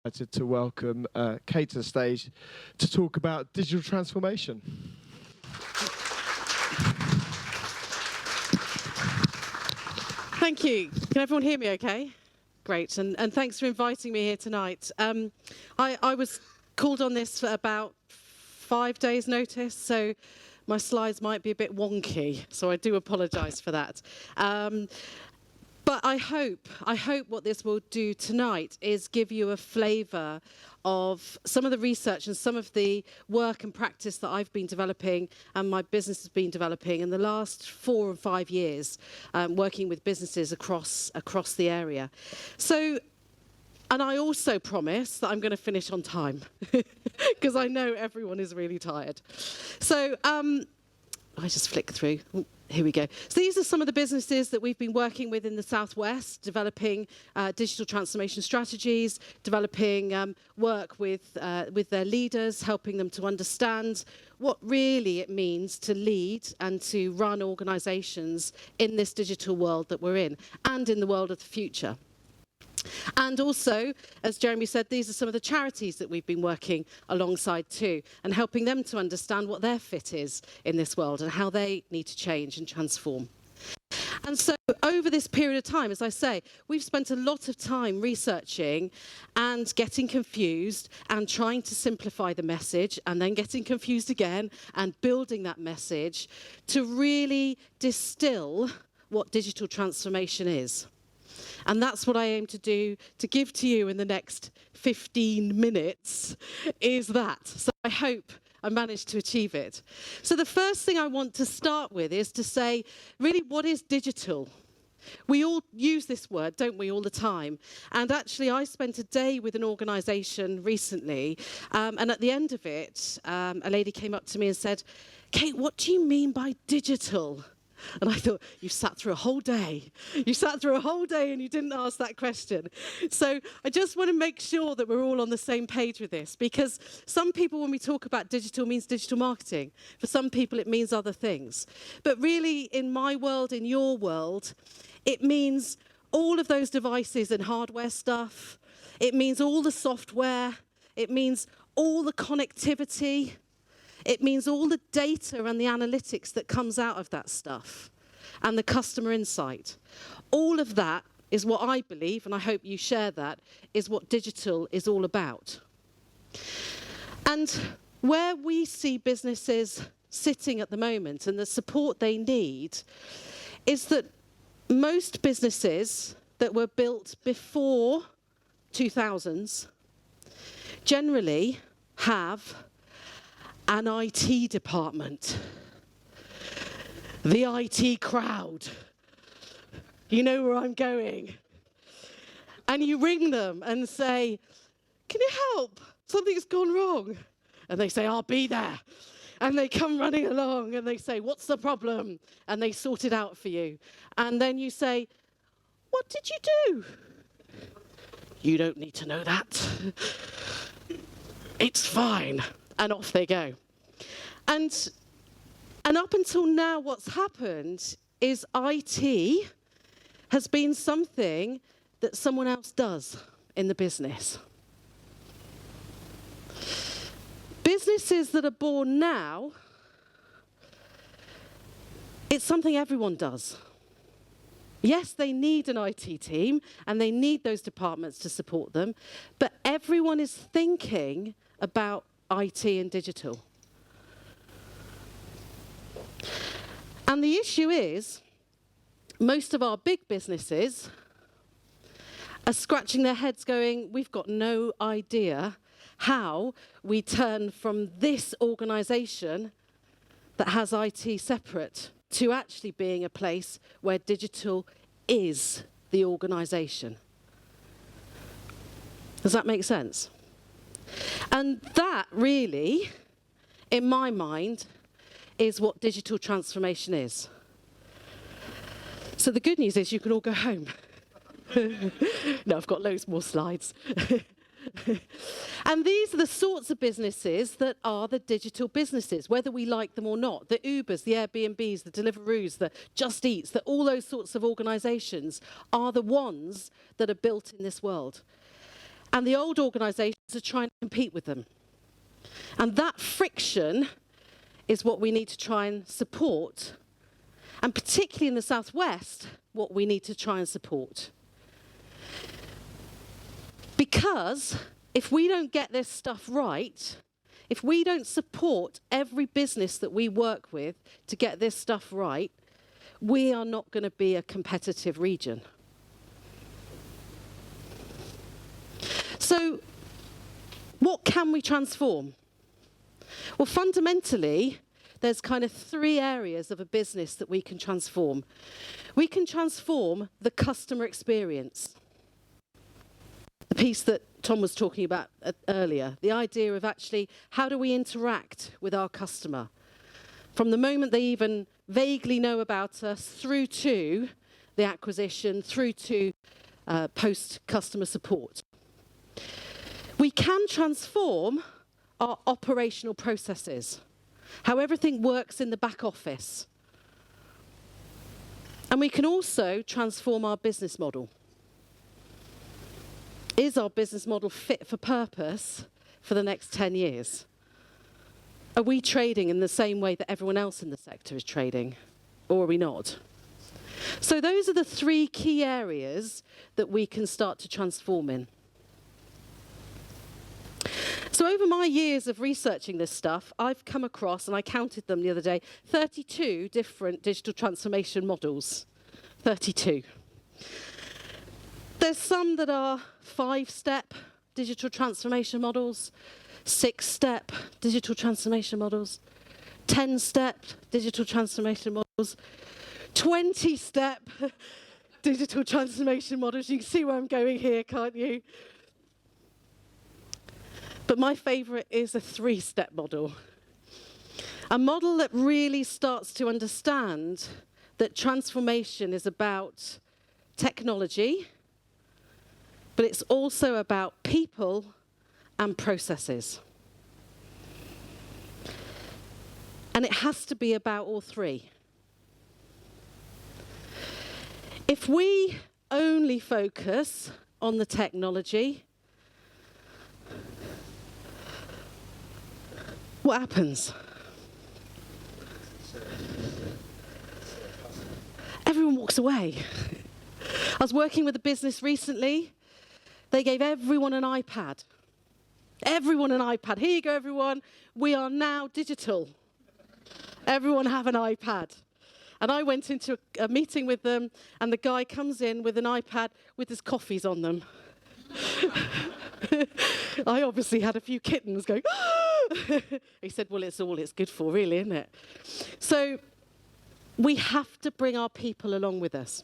To welcome Kate to the stage to talk about digital transformation. Thank you. Can everyone hear me okay? Great, and thanks for inviting me here tonight. I was called on this for about 5 days' notice, so my slides might be a bit wonky, so I do apologise for that. But I hope what this will do tonight is give you a flavour of some of the research and some of the work and practice that I've been developing and my business has been developing in the last 4 or 5 years, working with businesses across the area. So, and I also promise that I'm going to finish on time because I know everyone is really tired. So I just flick through. Here we go. So these are some of the businesses that we've been working with in the Southwest, developing digital transformation strategies, developing work with their leaders, helping them to understand what really it means to lead and to run organisations in this digital world that we're in and in the world of the future. And also, as Jeremy said, these are some of the charities that we've been working alongside too, and helping them to understand what their fit is in this world and how they need to change and transform. And so over this period of time, as I say, we've spent a lot of time researching and getting confused and trying to simplify the message and then getting confused again and building that message to really distill what digital transformation is. And that's what I aim to do, to give to you in the next 15 minutes, is that. So I hope I managed to achieve it. So the first thing I want to start with is to say, really, what is digital? We all use this word, don't we, all the time? And actually, I spent a day with an organisation recently, and at the end of it, a lady came up to me and said, "Kate, what do you mean by digital?" And I thought, you sat through a whole day. You sat through a whole day and you didn't ask that question. So I just want to make sure that we're all on the same page with this, because some people, when we talk about digital, means digital marketing. For some people, it means other things. But really, in my world, in your world, it means all of those devices and hardware stuff. It means all the software. It means all the connectivity. It means all the data and the analytics that comes out of that stuff and the customer insight. All of that is what I believe, and I hope you share that, is what digital is all about. And where we see businesses sitting at the moment and the support they need is that most businesses that were built before 2000s generally have an IT department. The IT crowd. You know where I'm going. And you ring them and say, "Can you help? Something's gone wrong." And they say, "I'll be there." And they come running along and they say, "What's the problem?" And they sort it out for you. And then you say, "What did you do?" "You don't need to know that." "It's fine." And off they go. And up until now, what's happened is IT has been something that someone else does in the business. Businesses that are born now, it's something everyone does. Yes, they need an IT team and they need those departments to support them, but everyone is thinking about IT and digital. And the issue is, most of our big businesses are scratching their heads going, we've got no idea how we turn from this organisation that has IT separate to actually being a place where digital is the organisation. Does that make sense? And that really, in my mind, is what digital transformation is. So the good news is you can all go home. No, I've got loads more slides. And these are the sorts of businesses that are the digital businesses, whether we like them or not. The Ubers, the Airbnbs, the Deliveroos, the Just Eats, all those sorts of organisations are the ones that are built in this world. And the old organisations are trying to compete with them. And that friction is what we need to try and support. And particularly in the Southwest, what we need to try and support. Because if we don't get this stuff right, if we don't support every business that we work with to get this stuff right, we are not going to be a competitive region. So, what can we transform? Well, fundamentally, there's kind of 3 areas of a business that we can transform. We can transform the customer experience. The piece that Tom was talking about earlier, the idea of actually how do we interact with our customer? From the moment they even vaguely know about us through to the acquisition, through to post-customer support. We can transform our operational processes, how everything works in the back office. And we can also transform our business model. Is our business model fit for purpose for the next 10 years? Are we trading in the same way that everyone else in the sector is trading, or are we not? So those are the 3 key areas that we can start to transform in. So over my years of researching this stuff, I've come across, and I counted them the other day, 32 different digital transformation models. 32. There's some that are 5-step digital transformation models, 6-step digital transformation models, 10-step digital transformation models, 20-step digital transformation models. You can see where I'm going here, can't you? But my favourite is a 3-step model. A model that really starts to understand that transformation is about technology, but it's also about people and processes. And it has to be about all 3. If we only focus on the technology, what happens? Everyone walks away. I was working with a business recently. They gave everyone an iPad. Everyone an iPad. Here you go, everyone. We are now digital. Everyone have an iPad. And I went into a meeting with them, and the guy comes in with an iPad with his coffees on them. I obviously had a few kittens going, He said, well, it's all it's good for, really, isn't it? So we have to bring our people along with us.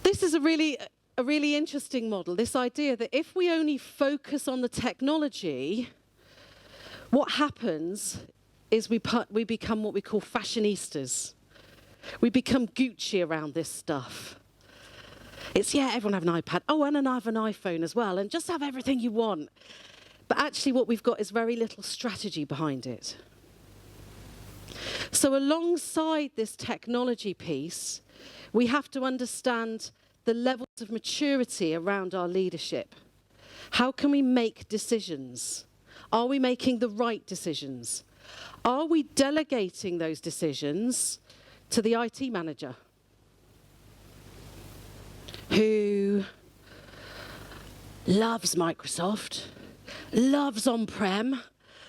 This is a really interesting model, this idea that if we only focus on the technology, what happens is we become what we call fashionistas. We become Gucci around this stuff. It's, yeah, everyone have an iPad. Oh, and I have an iPhone as well, and just have everything you want. But actually what we've got is very little strategy behind it. So alongside this technology piece, we have to understand the levels of maturity around our leadership. How can we make decisions? Are we making the right decisions? Are we delegating those decisions to the IT manager, who loves Microsoft, loves on-prem,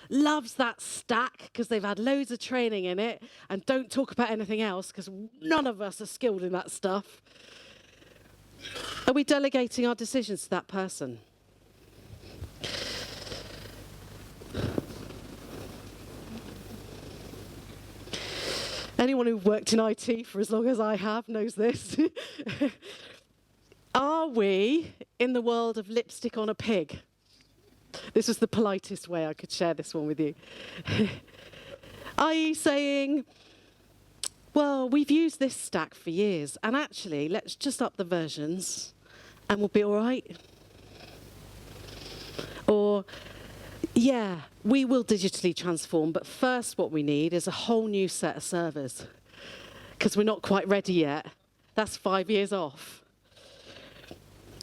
loves that stack because they've had loads of training in it, and don't talk about anything else because none of us are skilled in that stuff? Are we delegating our decisions to that person? Anyone who worked in IT for as long as I have knows this. Are we in the world of lipstick on a pig? This was the politest way I could share this one with you. i.e. saying, well, we've used this stack for years, and actually, let's just up the versions, and we'll be all right. Or, yeah, we will digitally transform, but first what we need is a whole new set of servers, because we're not quite ready yet. That's 5 years off.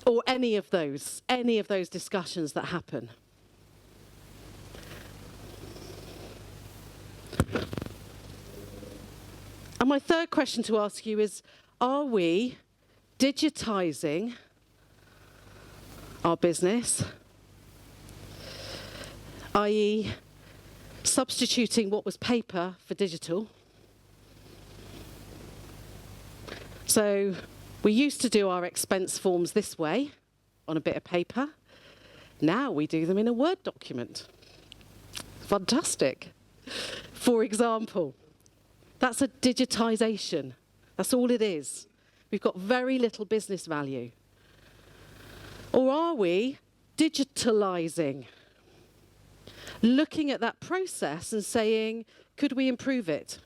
or any of those discussions that happen. And my third question to ask you is, are we digitizing our business, i.e. substituting what was paper for digital? So we used to do our expense forms this way, on a bit of paper. Now we do them in a Word document. Fantastic. For example, that's a digitization. That's all it is. We've got very little business value. Or are we digitalizing? Looking at that process and saying, could we improve it?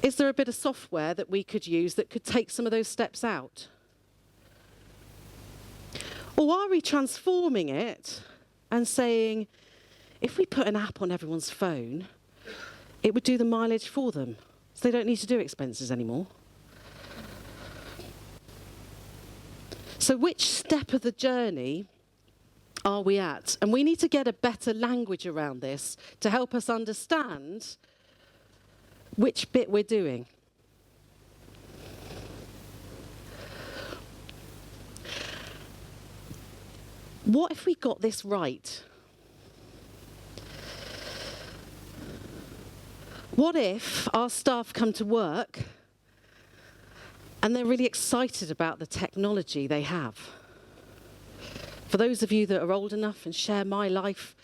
Is there a bit of software that we could use that could take some of those steps out? Or are we transforming it and saying, if we put an app on everyone's phone, it would do the mileage for them, so they don't need to do expenses anymore? So which step of the journey are we at? And we need to get a better language around this to help us understand which bit we're doing. What if we got this right? What if our staff come to work and they're really excited about the technology they have? For those of you that are old enough and share my life,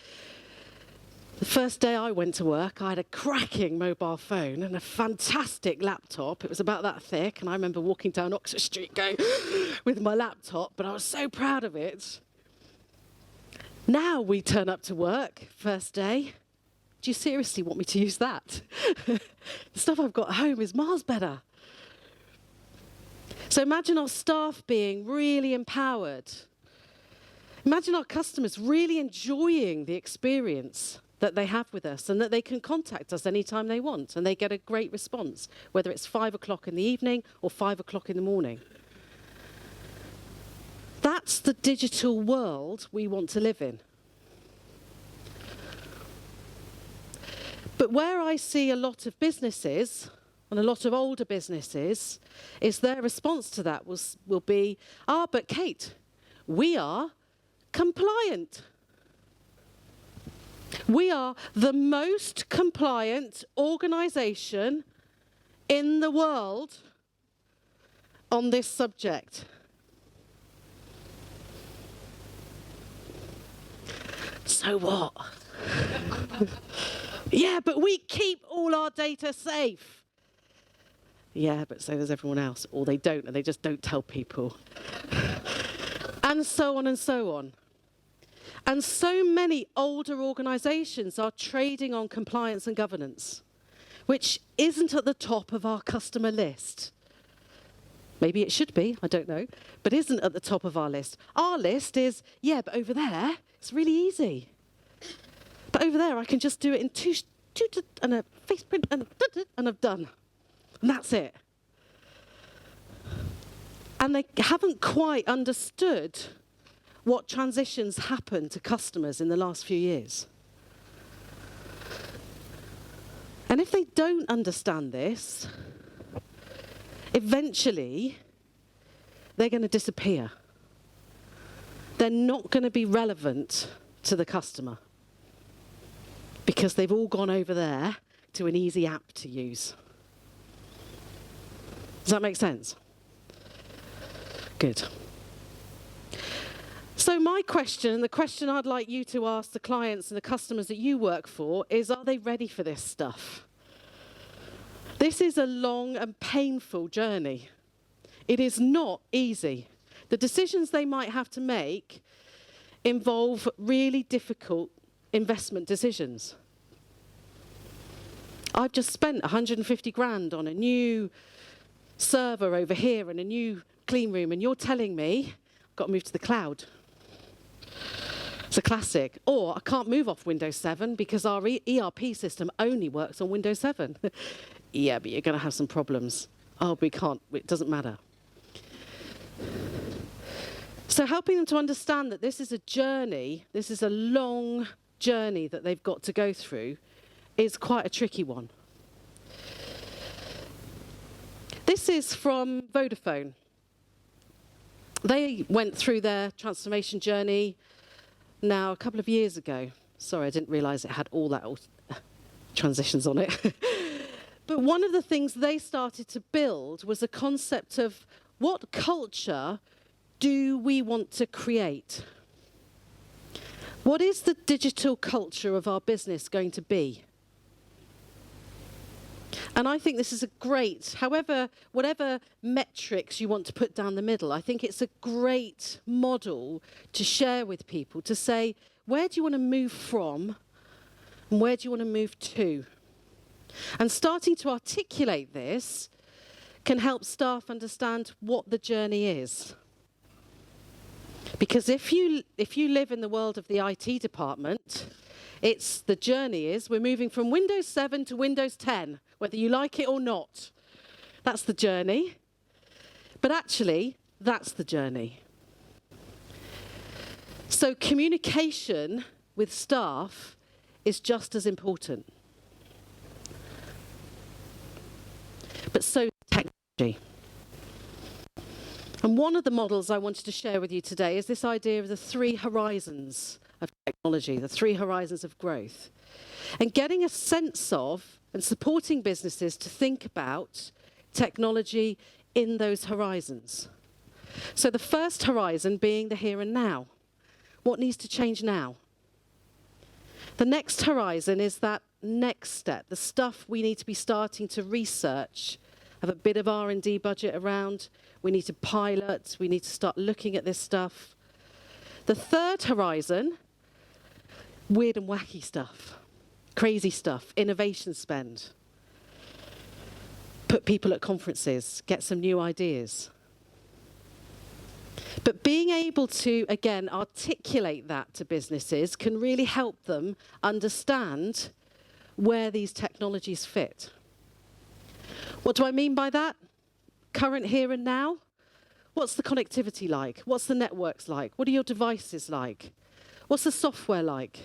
the first day I went to work, I had a cracking mobile phone and a fantastic laptop. It was about that thick, and I remember walking down Oxford Street going with my laptop, but I was so proud of it. Now we turn up to work, first day. Do you seriously want me to use that? The stuff I've got at home is miles better. So imagine our staff being really empowered. Imagine our customers really enjoying the experience that they have with us, and that they can contact us anytime they want, and they get a great response, whether it's 5 o'clock in the evening or 5 o'clock in the morning. That's the digital world we want to live in. But where I see a lot of businesses, and a lot of older businesses, is their response to that will be, but Kate, we are compliant. We are the most compliant organisation in the world on this subject. So what? Yeah, but we keep all our data safe. Yeah, but so does everyone else. Or they don't, and they just don't tell people. And so on and so on. And so many older organisations are trading on compliance and governance, which isn't at the top of our customer list. Maybe it should be, I don't know, but isn't at the top of our list. Our list is, yeah, but over there, it's really easy. But over there, I can just do it in two and a face print and I've done. And that's it. And they haven't quite understood what transitions happened to customers in the last few years. And if they don't understand this, eventually they're going to disappear. They're not going to be relevant to the customer because they've all gone over there to an easy app to use. Does that make sense? Good. So my question, and the question I'd like you to ask the clients and the customers that you work for, is, are they ready for this stuff? This is a long and painful journey. It is not easy. The decisions they might have to make involve really difficult investment decisions. I've just spent 150 grand on a new server over here and a new clean room, and you're telling me I've got to move to the cloud. It's a classic. Or I can't move off Windows 7 because our ERP system only works on Windows 7. Yeah, but you're going to have some problems. Oh, we can't. It doesn't matter. So helping them to understand that this is a journey, this is a long journey that they've got to go through, is quite a tricky one. This is from Vodafone. They went through their transformation journey now a couple of years ago. Sorry, I didn't realise it had all that transitions on it. But one of the things they started to build was a concept of what culture do we want to create? What is the digital culture of our business going to be? And I think this is a great, whatever metrics you want to put down the middle, I think it's a great model to share with people, to say, where do you want to move from and where do you want to move to? And starting to articulate this can help staff understand what the journey is. Because if you live in the world of the IT department, the journey is we're moving from Windows 7 to Windows 10, whether you like it or not. That's the journey. But actually, that's the journey. So communication with staff is just as important. But so is technology. And one of the models I wanted to share with you today is this idea of the 3 horizons of technology, the 3 horizons of growth. And getting a sense of and supporting businesses to think about technology in those horizons. So the first horizon being the here and now. What needs to change now? The next horizon is that next step, the stuff we need to be starting to research, have a bit of R&D budget around, we need to pilot, we need to start looking at this stuff. The third horizon, weird and wacky stuff, crazy stuff, innovation spend. Put people at conferences, get some new ideas. But being able to, again, articulate that to businesses can really help them understand where these technologies fit. What do I mean by that? Current here and now? What's the connectivity like? What's the networks like? What are your devices like? What's the software like?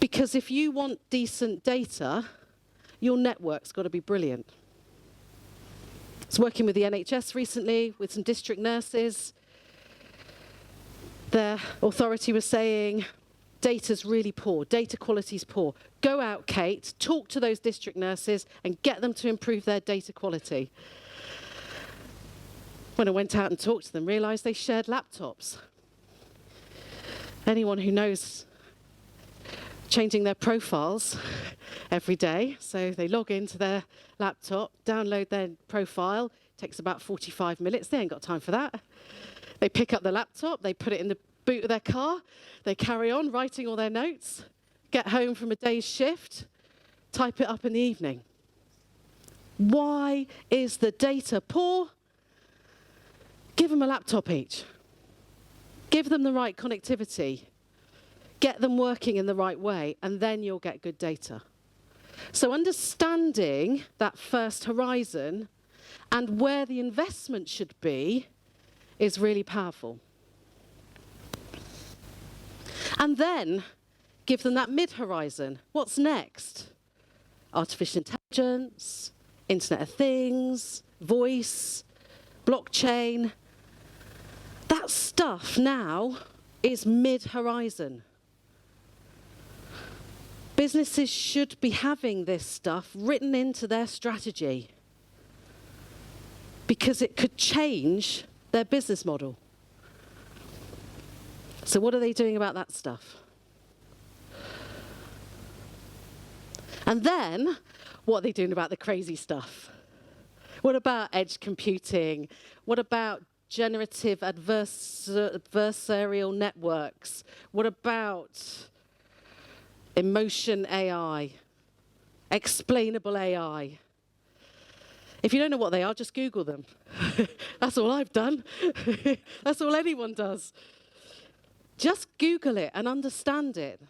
Because if you want decent data, your network's got to be brilliant. I was working with the NHS recently, with some district nurses. Their authority was saying, data's really poor, data quality's poor. Go out, Kate, talk to those district nurses and get them to improve their data quality. When I went out and talked to them, realised they shared laptops. Anyone who knows changing their profiles every day, so they log into their laptop, download their profile, takes about 45 minutes, they ain't got time for that. They pick up the laptop, they put it in the boot of their car, they carry on writing all their notes, get home from a day's shift, type it up in the evening. Why is the data poor? Give them a laptop each. Give them the right connectivity. Get them working in the right way, and then you'll get good data. So understanding that first horizon and where the investment should be is really powerful. And then give them that mid-horizon. What's next? Artificial intelligence, Internet of Things, voice, blockchain. That stuff now is mid-horizon. Businesses should be having this stuff written into their strategy because it could change their business model. So what are they doing about that stuff? And then, what are they doing about the crazy stuff? What about edge computing? What about generative adversarial networks? What about emotion AI, explainable AI? If you don't know what they are, just Google them. That's all I've done. That's all anyone does. Just Google it and understand it.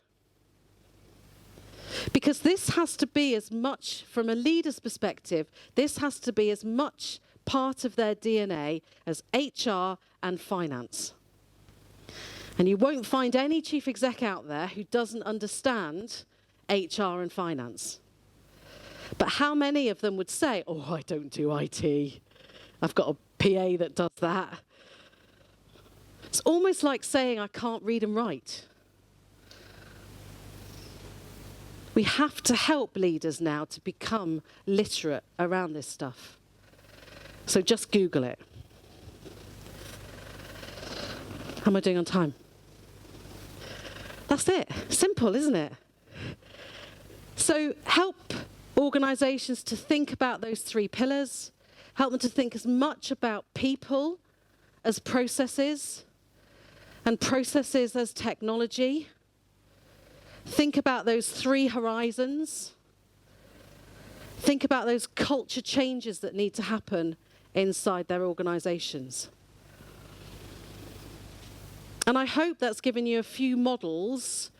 Because this has to be as much, from a leader's perspective, this has to be as much part of their DNA as HR and finance. And you won't find any chief exec out there who doesn't understand HR and finance. But how many of them would say, oh, I don't do IT. I've got a PA that does that. It's almost like saying I can't read and write. We have to help leaders now to become literate around this stuff. So just Google it. How am I doing on time? That's it. Simple, isn't it? So help organisations to think about those 3 pillars. Help them to think as much about people as processes, and processes as technology. Think about those 3 horizons. Think about those culture changes that need to happen inside their organisations. And I hope that's given you a few models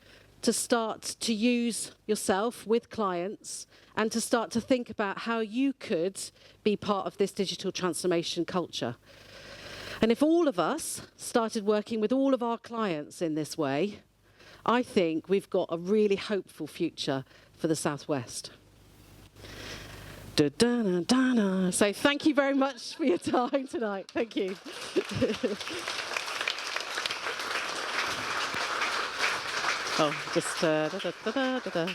to start to use yourself with clients and to start to think about how you could be part of this digital transformation culture. And if all of us started working with all of our clients in this way, I think we've got a really hopeful future for the Southwest. Da-da-da-da-da. So thank you very much for your time tonight. Thank you. Oh, just da-da-da-da-da.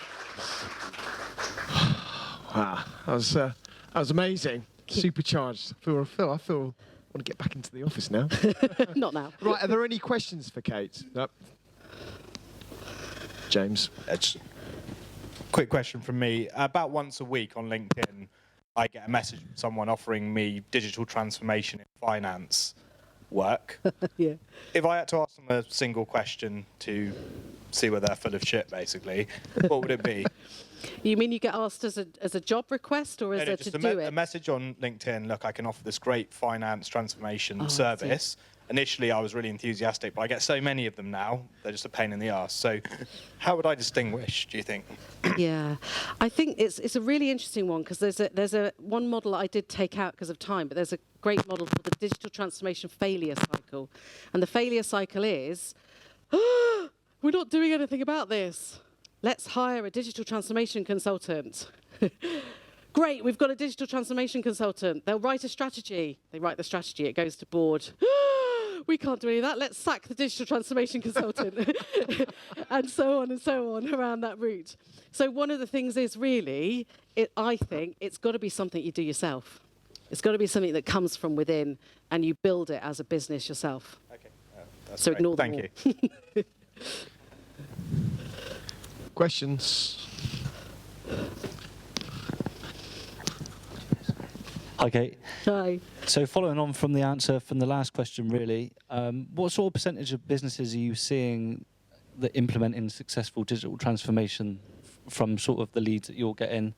Wow, that was amazing. Supercharged. I feel I want to get back into the office now. Not now. Right, are there any questions for Kate? Nope. James. Quick question from me. About once a week on LinkedIn, I get a message from someone offering me digital transformation in finance work. Yeah. If I had to ask them a single question to see whether they're full of shit, basically, what would it be? You mean you get asked as a job request or as to do it? A message on LinkedIn, look, I can offer this great finance transformation service. Initially, I was really enthusiastic, but I get so many of them now, they're just a pain in the arse. So how would I distinguish, do you think? Yeah, I think it's a really interesting one because there's a one model I did take out because of time, but there's a great model called the digital transformation failure cycle. And the failure cycle is, we're not doing anything about this. Let's hire a digital transformation consultant. Great, we've got a digital transformation consultant. They'll write a strategy. They write the strategy, it goes to board. We can't do any of that. Let's sack the digital transformation consultant. And so on around that route. So one of the things is really, I think, it's got to be something you do yourself. It's got to be something that comes from within and you build it as a business yourself. Okay, that's so great. ignore the Thank you. Questions? Hi, Kate. Hi. So following on from the answer from the last question, really, what sort of percentage of businesses are you seeing that implementing successful digital transformation from sort of the leads that you're getting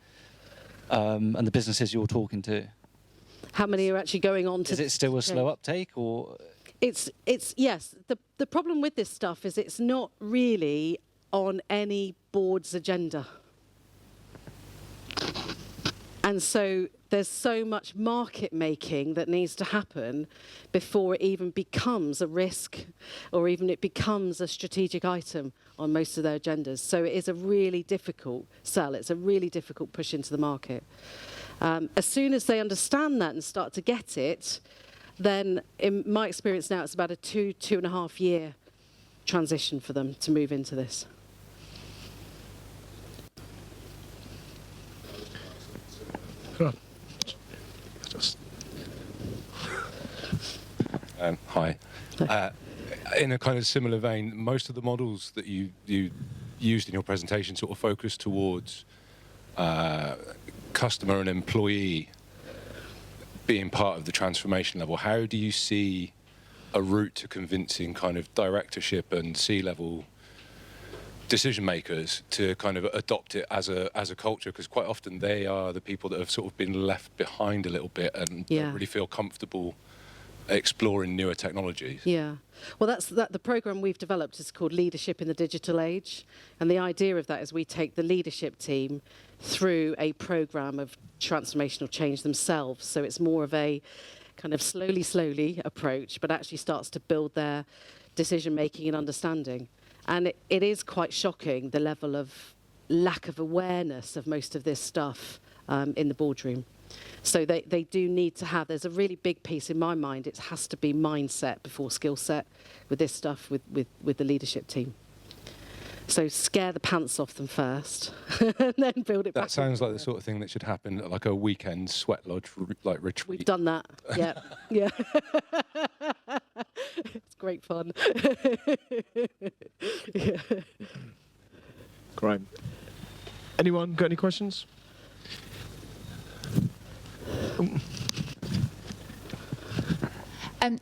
and the businesses you're talking to? How many are actually going on to... Is it still a slow uptake or...? It's yes. The problem with this stuff is it's not really on any board's agenda. And so there's so much market making that needs to happen before it even becomes a risk or even it becomes a strategic item on most of their agendas. So it is a really difficult sell. It's a really difficult push into the market. As soon as they understand that and start to get it, then in my experience now, it's about a 2.5 year transition for them to move into this. Hi. In a kind of similar vein, most of the models that you used in your presentation sort of focus towards customer and employee being part of the transformation level. How do you see a route to convincing kind of directorship and C-level decision makers to kind of adopt it as a culture? Because quite often they are the people that have sort of been left behind a little bit and don't really feel comfortable exploring newer technologies. Yeah. Well, the program we've developed is called Leadership in the Digital Age. And the idea of that is we take the leadership team through a program of transformational change themselves. So it's more of a kind of slowly approach, but actually starts to build their decision making and understanding. And it is quite shocking, the level of lack of awareness of most of this stuff in the boardroom. So they do need to have, there's a really big piece in my mind, it has to be mindset before skill set with this stuff, with the leadership team. So scare the pants off them first, and then build it back. That sounds like the sort of thing that should happen at like a weekend sweat lodge like retreat. We've done that, yeah, yeah. It's great fun. Yeah. Great. Anyone got any questions?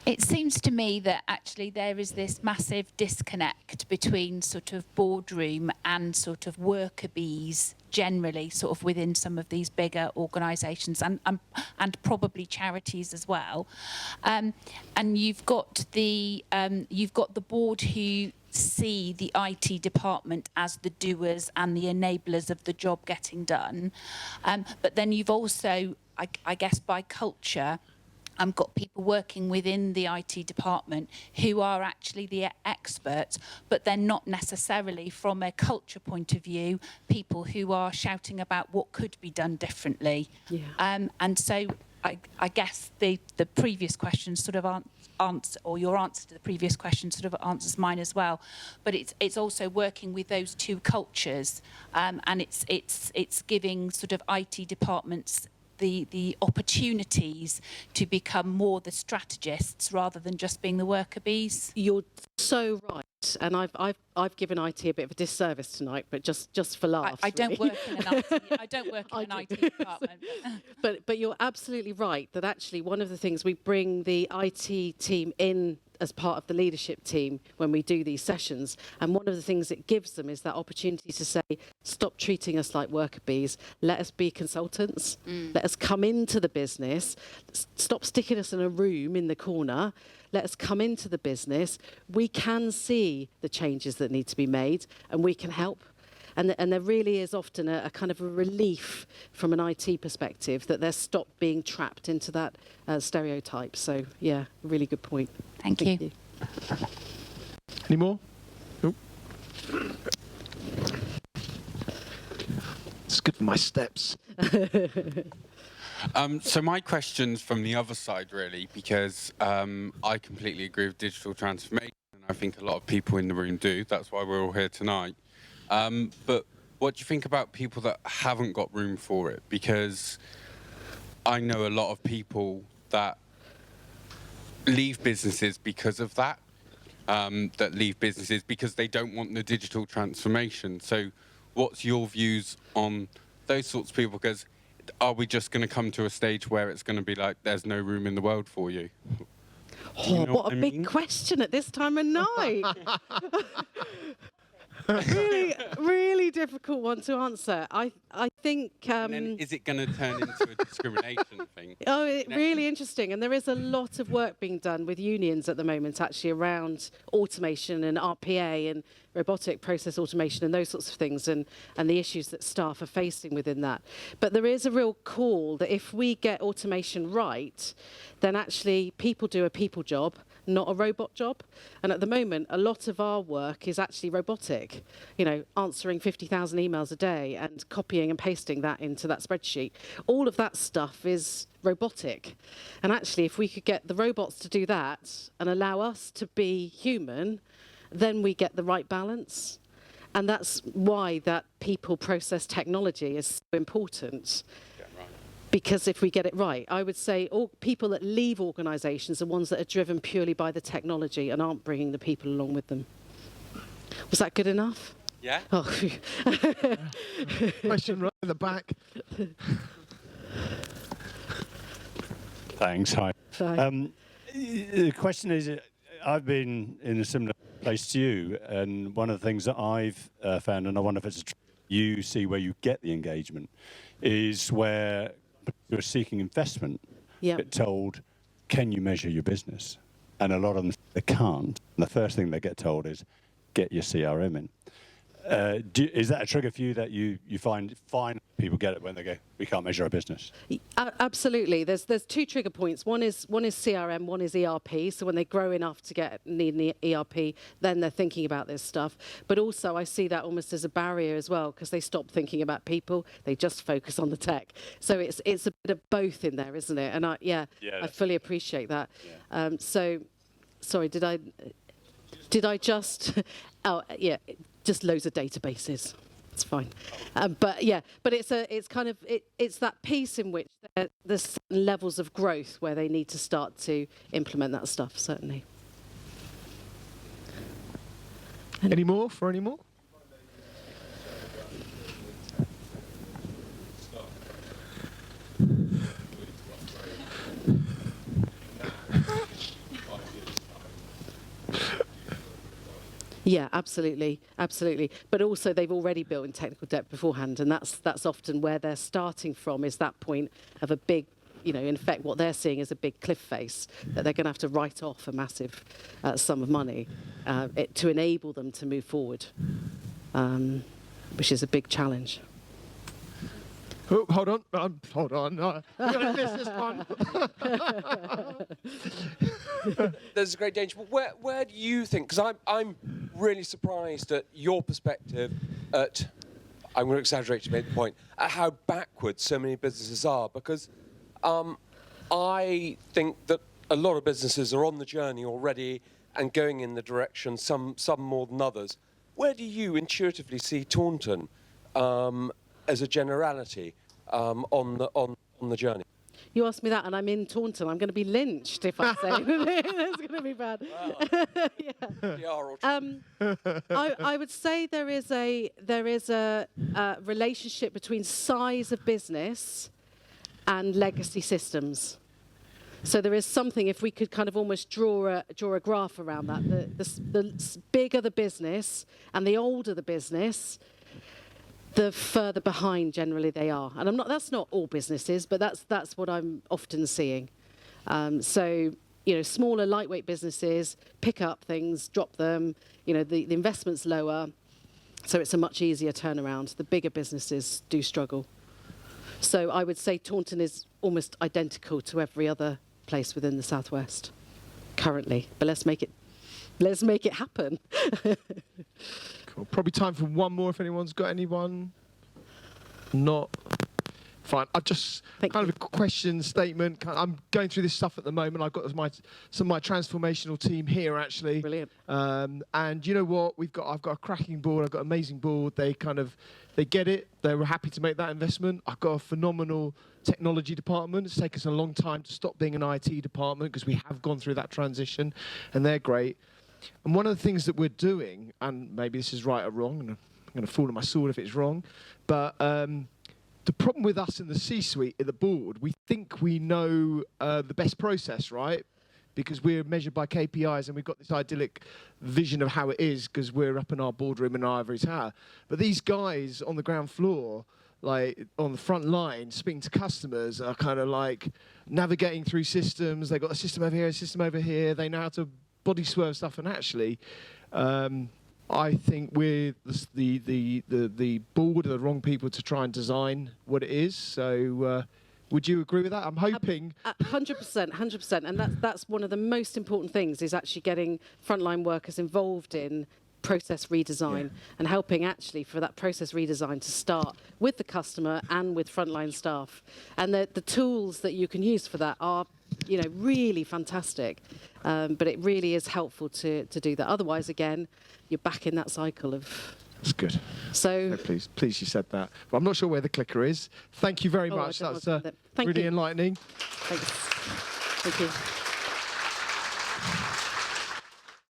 It seems to me that actually there is this massive disconnect between sort of boardroom and sort of worker bees generally, sort of within some of these bigger organisations and probably charities as well. And you've got the board who see the IT department as the doers and the enablers of the job getting done, but then you've also, I guess, by culture, got people working within the IT department who are actually the experts, but they're not necessarily, from a culture point of view, people who are shouting about what could be done differently. Yeah. And so I guess the previous question sort of answer, or your answer to the previous question sort of answers mine as well. But it's also working with those two cultures, and it's giving sort of IT departments the opportunities to become more the strategists rather than just being the worker bees. You're so right, and I've given IT a bit of a disservice tonight, but just for laughs. I don't work in an IT. I don't work in an IT department. But you're absolutely right that actually one of the things we bring the IT team in as part of the leadership team when we do these sessions, and one of the things it gives them is that opportunity to say, stop treating us like worker bees, let us be consultants, let us come into the business, stop sticking us in a room in the corner, let us come into the business, we can see the changes that need to be made and we can help. And there really is often a kind of a relief from an IT perspective that they're stopped being trapped into that stereotype. So, yeah, really good point. Thank you. Any more? Nope. It's good for my steps. So my question's from the other side, really, because I completely agree with digital transformation, and I think a lot of people in the room do. That's why we're all here tonight. But what do you think about people that haven't got room for it? Because I know a lot of people that leave businesses because of that, that leave businesses because they don't want the digital transformation. So what's your views on those sorts of people? Because are we just going to come to a stage where it's going to be like, there's no room in the world for you? Oh, what a big question at this time of night. really difficult one to answer. I think... and then is it going to turn into a discrimination thing? Oh, really interesting. And there is a lot of work being done with unions at the moment, actually, around automation and RPA and robotic process automation and those sorts of things, and the issues that staff are facing within that. But there is a real call that if we get automation right, then actually people do a people job, not a robot job. And at the moment, a lot of our work is actually robotic, answering 50,000 emails a day and copying and pasting that into that spreadsheet. All of that stuff is robotic. And actually, if we could get the robots to do that and allow us to be human, then we get the right balance. And that's why that people process technology is so important. Because if we get it right, I would say all people that leave organisations are ones that are driven purely by the technology and aren't bringing the people along with them. Was that good enough? Yeah. Oh. Question right at the back. Thanks. Hi. Hi. The question is, I've been in a similar place to you, and one of the things that I've found, and I wonder if it's you see where you get the engagement, is where you're seeking investment, get told, can you measure your business? And a lot of them, they can't. And the first thing they get told is, get your CRM in. Is that a trigger for you that you find people get it when they go, we can't measure our business? Absolutely. There's two trigger points. One is CRM, one is ERP. So when they grow enough to need an ERP, then they're thinking about this stuff. But also I see that almost as a barrier as well, because they stop thinking about people. They just focus on the tech. So it's a bit of both in there, isn't it? And I fully appreciate that. Yeah. Sorry, did I just? Oh, yeah. Just loads of databases. It's fine. But it's that piece in which there's certain levels of growth where they need to start to implement that stuff, certainly. Any more? Yeah, absolutely. But also they've already built in technical debt beforehand, and that's often where they're starting from, is that point of a big, in effect what they're seeing is a big cliff face that they're going to have to write off a massive sum of money to enable them to move forward, which is a big challenge. Oh, hold on. I'm going to miss this one. There's a great danger. But where do you think? Because I'm really surprised at your perspective at, I'm going to exaggerate to make the point, at how backwards so many businesses are. Because I think that a lot of businesses are on the journey already and going in the direction, some more than others. Where do you intuitively see Taunton as a generality on the journey? You asked me that, and I'm in Taunton. I'm going to be lynched if I say anything. That's going to be bad. Wow. I would say there is a relationship between size of business and legacy systems. So there is something, if we could kind of almost draw a graph around that, the bigger the business and the older the business, the further behind generally they are. And that's not all businesses, but that's what I'm often seeing. So, smaller, lightweight businesses pick up things, drop them, the investment's lower, so it's a much easier turnaround. The bigger businesses do struggle. So I would say Taunton is almost identical to every other place within the Southwest currently, but let's make it happen. Cool. Probably time for one more if anyone's got anyone. Not. Fine. I just kind of a question, statement. I'm going through this stuff at the moment. I've got some of my transformational team here actually. Brilliant. And you know what? I've got a cracking board. I've got an amazing board. They get it. They were happy to make that investment. I've got a phenomenal technology department. It's taken us a long time to stop being an IT department because we have gone through that transition, and they're great. And one of the things that we're doing, and maybe this is right or wrong, and I'm going to fall on my sword if it's wrong, but the problem with us in the C-suite, at the board, we think we know the best process, right? Because we're measured by KPIs and we've got this idyllic vision of how it is because we're up in our boardroom in our ivory tower. But these guys on the ground floor, like on the front line, speaking to customers, are kind of like navigating through systems. They've got a system over here, a system over here. They know how to body swerve stuff, and actually, I think we're the board are the wrong people to try and design what it is. So, would you agree with that? I'm hoping. 100%, and that's one of the most important things is actually getting frontline workers involved in process redesign and helping actually for that process redesign to start with the customer and with frontline staff. And the tools that you can use for that are, really fantastic. But it really is helpful to do that. Otherwise, again, you're back in that cycle of. That's good. So please, you said that. But I'm not sure where the clicker is. Thank you very much. That's really enlightening. Thanks. Thank you.